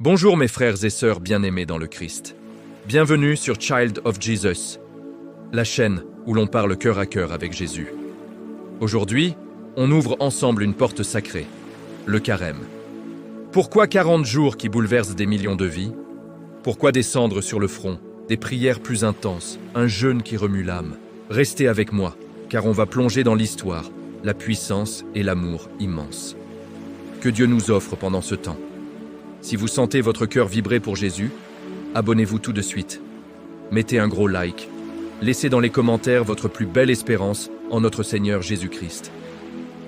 Bonjour mes frères et sœurs bien-aimés dans le Christ. Bienvenue sur Child of Jesus, la chaîne où l'on parle cœur à cœur avec Jésus. Aujourd'hui, on ouvre ensemble une porte sacrée, le carême. Pourquoi 40 jours qui bouleversent des millions de vies? Pourquoi descendre sur le front, des prières plus intenses, un jeûne qui remue l'âme? Restez avec moi, car on va plonger dans l'histoire, la puissance et l'amour immense que Dieu nous offre pendant ce temps. Si vous sentez votre cœur vibrer pour Jésus, abonnez-vous tout de suite. Mettez un gros like. Laissez dans les commentaires votre plus belle espérance en notre Seigneur Jésus-Christ.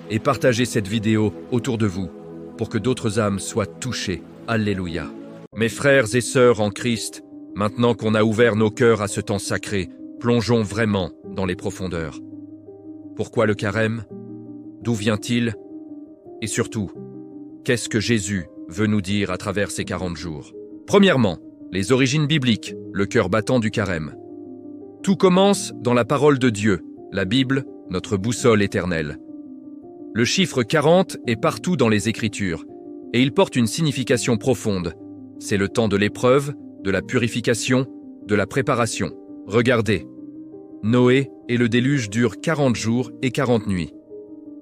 Et partagez cette vidéo autour de vous pour que d'autres âmes soient touchées. Alléluia. Mes frères et sœurs en Christ, maintenant qu'on a ouvert nos cœurs à ce temps sacré, plongeons vraiment dans les profondeurs. Pourquoi le carême? D'où vient-il? Et surtout, qu'est-ce que Jésus veut nous dire à travers ces 40 jours? Premièrement, les origines bibliques, le cœur battant du carême. Tout commence dans la parole de Dieu, la Bible, notre boussole éternelle. Le chiffre 40 est partout dans les Écritures, et il porte une signification profonde. C'est le temps de l'épreuve, de la purification, de la préparation. Regardez, Noé et le déluge durent 40 jours et 40 nuits.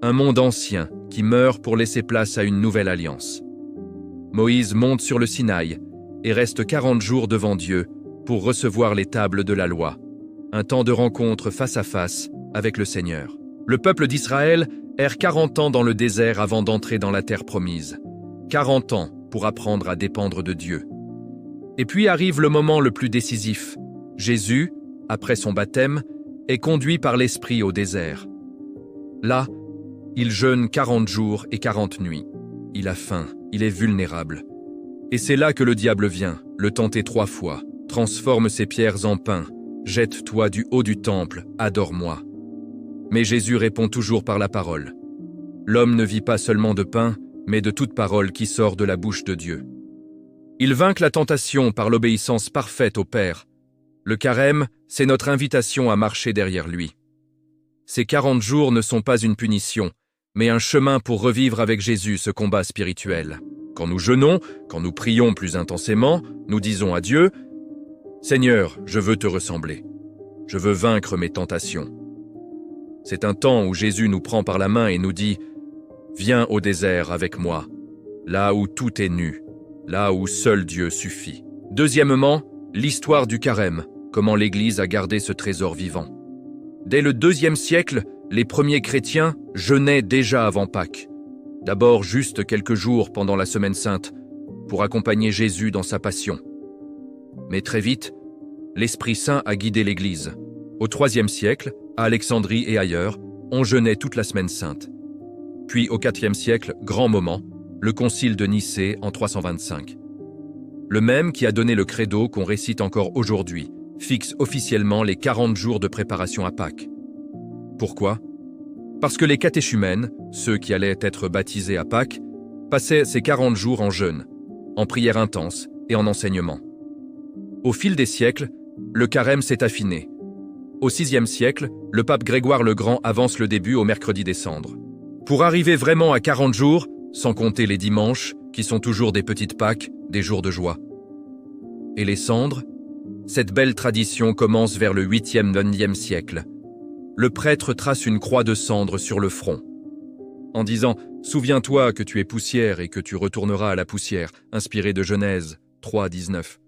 Un monde ancien qui meurt pour laisser place à une nouvelle alliance. Moïse monte sur le Sinaï et reste 40 jours devant Dieu pour recevoir les tables de la loi. Un temps de rencontre face à face avec le Seigneur. Le peuple d'Israël erre 40 ans dans le désert avant d'entrer dans la terre promise. 40 ans pour apprendre à dépendre de Dieu. Et puis arrive le moment le plus décisif. Jésus, après son baptême, est conduit par l'Esprit au désert. Là, il jeûne 40 jours et 40 nuits. Il a faim, il est vulnérable. Et c'est là que le diable vient, le tenter 3 fois, transforme ses pierres en pain, jette-toi du haut du temple, adore-moi. Mais Jésus répond toujours par la parole. L'homme ne vit pas seulement de pain, mais de toute parole qui sort de la bouche de Dieu. Il vainc la tentation par l'obéissance parfaite au Père. Le carême, c'est notre invitation à marcher derrière lui. Ces 40 jours ne sont pas une punition, mais un chemin pour revivre avec Jésus ce combat spirituel. Quand nous jeûnons, quand nous prions plus intensément, nous disons à Dieu « Seigneur, je veux te ressembler. Je veux vaincre mes tentations. » C'est un temps où Jésus nous prend par la main et nous dit « Viens au désert avec moi, là où tout est nu, là où seul Dieu suffit. » Deuxièmement, l'histoire du carême, comment l'Église a gardé ce trésor vivant. Dès le IIe siècle, les premiers chrétiens jeûnaient déjà avant Pâques. D'abord juste quelques jours pendant la Semaine Sainte, pour accompagner Jésus dans sa passion. Mais très vite, l'Esprit Saint a guidé l'Église. Au IIIe siècle, à Alexandrie et ailleurs, on jeûnait toute la Semaine Sainte. Puis au IVe siècle, grand moment, le Concile de Nicée en 325. Le même qui a donné le credo qu'on récite encore aujourd'hui, fixe officiellement les 40 jours de préparation à Pâques. Pourquoi? Parce que les catéchumènes, ceux qui allaient être baptisés à Pâques, passaient ces 40 jours en jeûne, en prière intense et en enseignement. Au fil des siècles, le carême s'est affiné. Au VIe siècle, le pape Grégoire le Grand avance le début au mercredi des cendres. Pour arriver vraiment à 40 jours, sans compter les dimanches, qui sont toujours des petites Pâques, des jours de joie. Et les cendres? Cette belle tradition commence vers le 8e, 9e siècle. Le prêtre trace une croix de cendre sur le front, en disant « Souviens-toi que tu es poussière et que tu retourneras à la poussière », inspiré de Genèse 3, 19.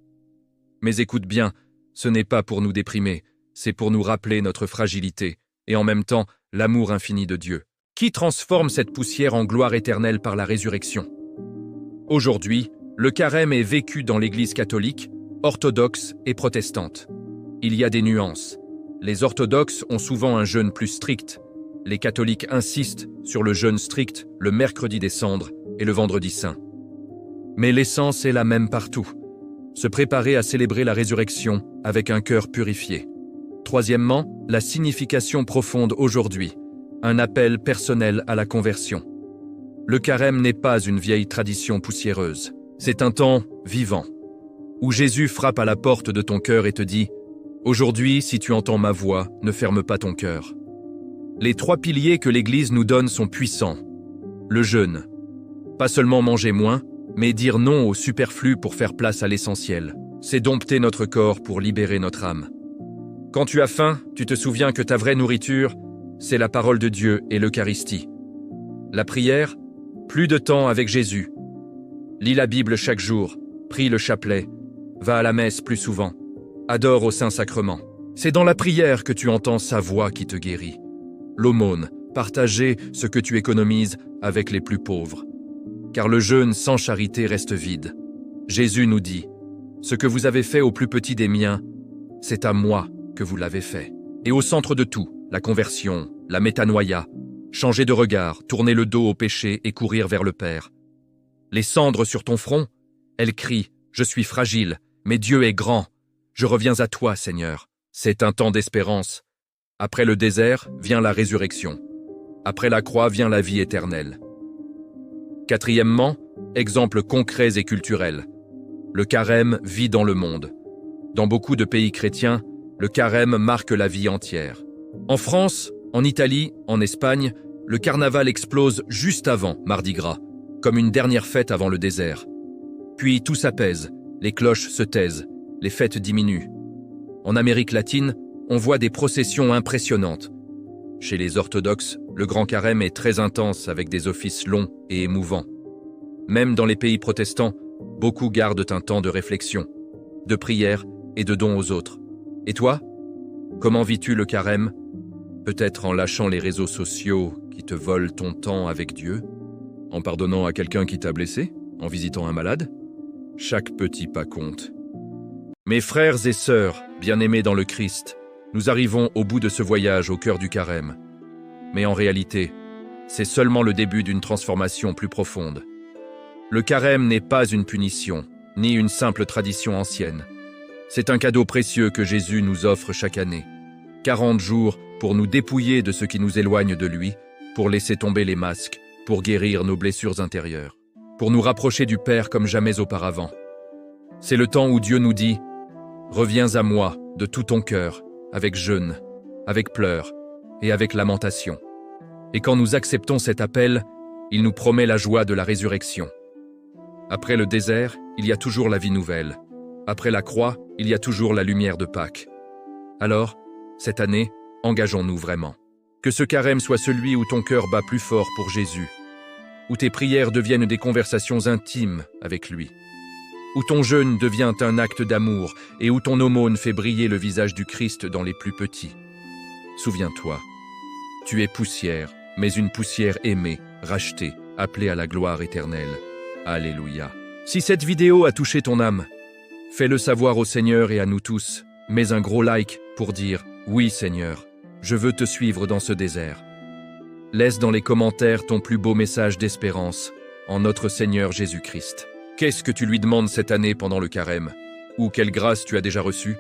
Mais écoute bien, ce n'est pas pour nous déprimer, c'est pour nous rappeler notre fragilité et en même temps l'amour infini de Dieu, qui transforme cette poussière en gloire éternelle par la résurrection. Aujourd'hui, le carême est vécu dans l'Église catholique, orthodoxe et protestante. Il y a des nuances. Les orthodoxes ont souvent un jeûne plus strict. Les catholiques insistent sur le jeûne strict le mercredi des cendres et le vendredi saint. Mais l'essence est la même partout. Se préparer à célébrer la résurrection avec un cœur purifié. Troisièmement, la signification profonde aujourd'hui. Un appel personnel à la conversion. Le carême n'est pas une vieille tradition poussiéreuse. C'est un temps vivant, où Jésus frappe à la porte de ton cœur et te dit « Aujourd'hui, si tu entends ma voix, ne ferme pas ton cœur. » Les 3 piliers que l'Église nous donne sont puissants. Le jeûne. Pas seulement manger moins, Mais dire non au superflu pour faire place à l'essentiel, c'est dompter notre corps pour libérer notre âme. Quand tu as faim, tu te souviens que ta vraie nourriture, c'est la parole de Dieu et l'Eucharistie. La prière, plus de temps avec Jésus. Lis la Bible chaque jour, prie le chapelet, va à la messe plus souvent, adore au Saint-Sacrement. C'est dans la prière que tu entends sa voix qui te guérit. L'aumône, partager ce que tu économises avec les plus pauvres. Car le jeûne sans charité reste vide. Jésus nous dit, « Ce que vous avez fait au plus petit des miens, c'est à moi que vous l'avez fait. » Et au centre de tout, la conversion, la métanoïa, changer de regard, tourner le dos au péché et courir vers le Père. Les cendres sur ton front, elles crient, « Je suis fragile, mais Dieu est grand. Je reviens à toi, Seigneur. » C'est un temps d'espérance. Après le désert vient la résurrection. Après la croix vient la vie éternelle. Quatrièmement, exemples concrets et culturels. Le carême vit dans le monde. Dans beaucoup de pays chrétiens, le carême marque la vie entière. En France, en Italie, en Espagne, le carnaval explose juste avant Mardi Gras, comme une dernière fête avant le désert. Puis tout s'apaise, les cloches se taisent, les fêtes diminuent. En Amérique latine, on voit des processions impressionnantes. Chez les orthodoxes, le grand carême est très intense avec des offices longs et émouvants. Même dans les pays protestants, beaucoup gardent un temps de réflexion, de prière et de don aux autres. Et toi? Comment vis-tu le carême? Peut-être en lâchant les réseaux sociaux qui te volent ton temps avec Dieu? En pardonnant à quelqu'un qui t'a blessé? En visitant un malade? Chaque petit pas compte. Mes frères et sœurs, bien-aimés dans le Christ, nous arrivons au bout de ce voyage au cœur du carême. Mais en réalité, c'est seulement le début d'une transformation plus profonde. Le carême n'est pas une punition, ni une simple tradition ancienne. C'est un cadeau précieux que Jésus nous offre chaque année. 40 jours pour nous dépouiller de ce qui nous éloigne de lui, pour laisser tomber les masques, pour guérir nos blessures intérieures, pour nous rapprocher du Père comme jamais auparavant. C'est le temps où Dieu nous dit « Reviens à moi de tout ton cœur, avec jeûne, avec pleurs et avec lamentation. » Et quand nous acceptons cet appel, il nous promet la joie de la résurrection. Après le désert, il y a toujours la vie nouvelle. Après la croix, il y a toujours la lumière de Pâques. Alors, cette année, engageons-nous vraiment. Que ce carême soit celui où ton cœur bat plus fort pour Jésus, où tes prières deviennent des conversations intimes avec lui, où ton jeûne devient un acte d'amour et où ton aumône fait briller le visage du Christ dans les plus petits. Souviens-toi, tu es poussière, mais une poussière aimée, rachetée, appelée à la gloire éternelle. Alléluia. Si cette vidéo a touché ton âme, fais-le savoir au Seigneur et à nous tous. Mets un gros like pour dire « Oui Seigneur, je veux te suivre dans ce désert ». Laisse dans les commentaires ton plus beau message d'espérance en notre Seigneur Jésus-Christ. Qu'est-ce que tu lui demandes cette année pendant le carême? Ou quelle grâce tu as déjà reçue?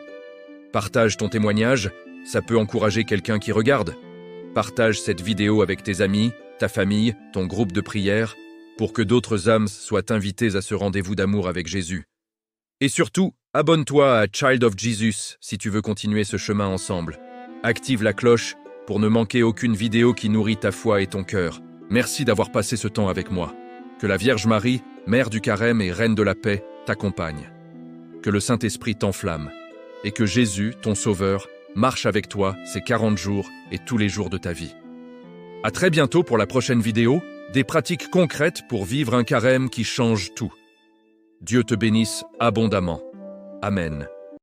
Partage ton témoignage, ça peut encourager quelqu'un qui regarde. Partage cette vidéo avec tes amis, ta famille, ton groupe de prière, pour que d'autres âmes soient invitées à ce rendez-vous d'amour avec Jésus. Et surtout, abonne-toi à Child of Jesus si tu veux continuer ce chemin ensemble. Active la cloche pour ne manquer aucune vidéo qui nourrit ta foi et ton cœur. Merci d'avoir passé ce temps avec moi. Que la Vierge Marie, Mère du Carême et Reine de la Paix, t'accompagne. Que le Saint-Esprit t'enflamme. Et que Jésus, ton Sauveur, marche avec toi ces 40 jours et tous les jours de ta vie. À très bientôt pour la prochaine vidéo, des pratiques concrètes pour vivre un carême qui change tout. Dieu te bénisse abondamment. Amen.